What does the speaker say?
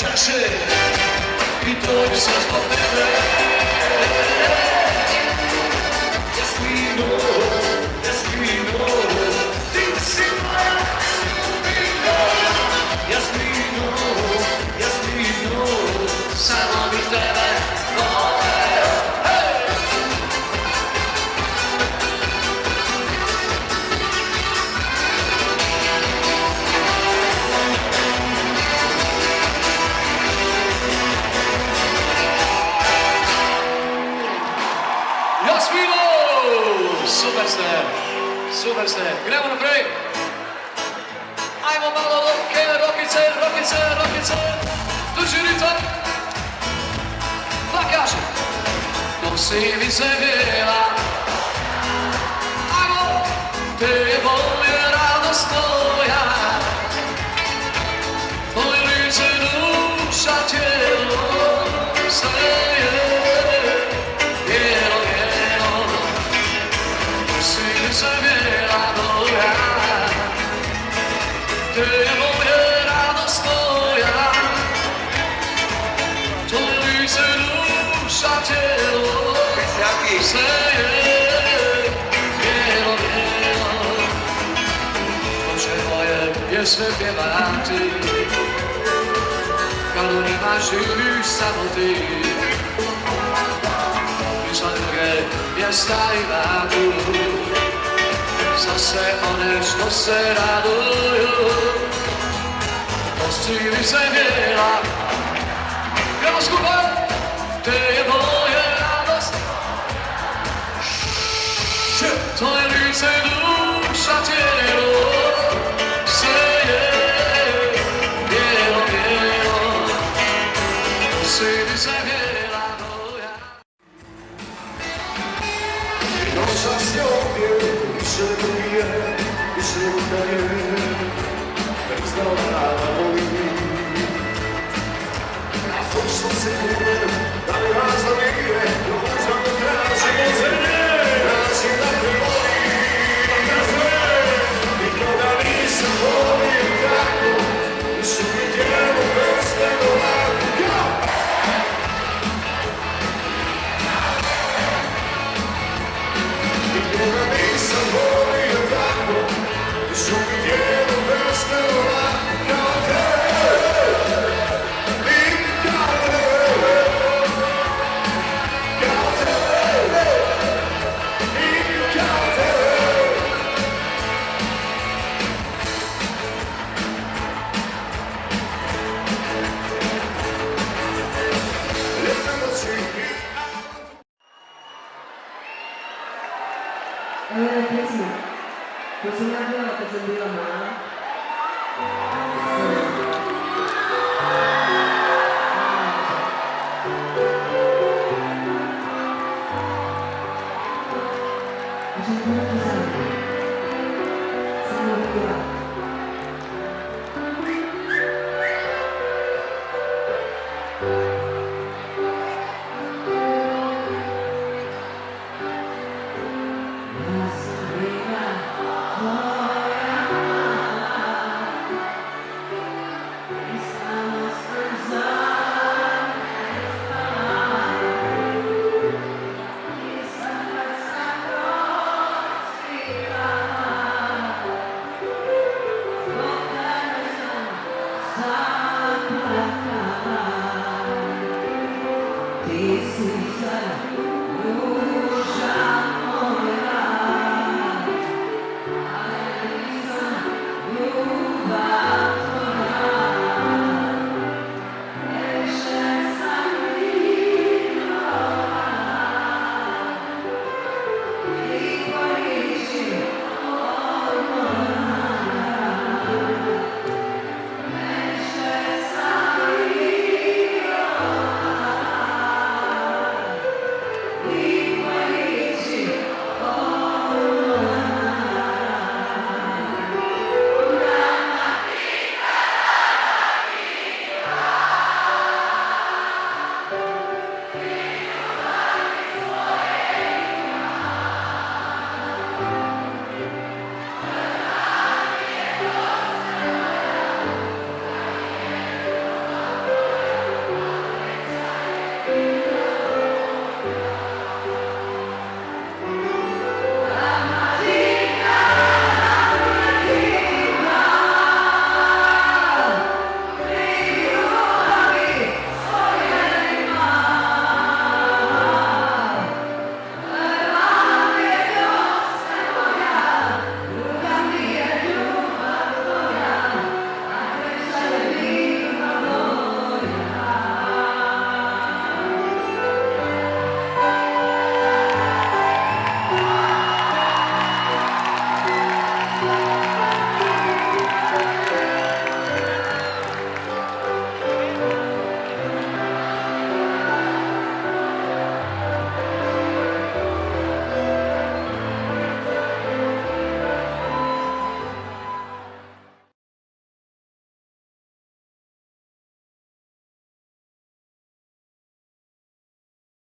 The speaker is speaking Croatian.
čaše i to će se zbog tebe. Jasmino, Jasmino, ti si moja Jasmino. Jasmino, Jasmino, samo bih tebe voleo. Jasmino! Super ste, gremo naprej. Ajmo malo rokice, tuži ritam. Pa kaži, dok si mi se bila, ajmo, te je bolje radost moja, tvoje lice, duša, tijelo, sve je bijelo. Se vera moja, te je moja radost moja, tvoje lice, duša, tijelo, sve je bijelo. Hoće moje pjesme pjevati, kad u njima živiš samo ti. Za druge mjesta ima tu, za sve one što se raduju. Posti mi se mjera, gremo skupa, te je moje radost. Tvoje lice, duša, tijelo, sve je bijelo. Posti mi se mjera. Noća se ovdje više nije, više udaje, tek znala da voli. A to što se nije, da li razlomije, dužno me traži da te voli. Nikoga nisam volio tako, više mi tijelo bez nego lako. Nikoga nisam volio tako, više mi tijelo bez nego lako kao tebe. I kao tebe, kao tebe, i kao tebe. Lijepe noći i Ovo je pjesma koju sam ja pjevala kad sam bila mala. Hoćemo pjevati zajedno. Samo bih pjevala. This is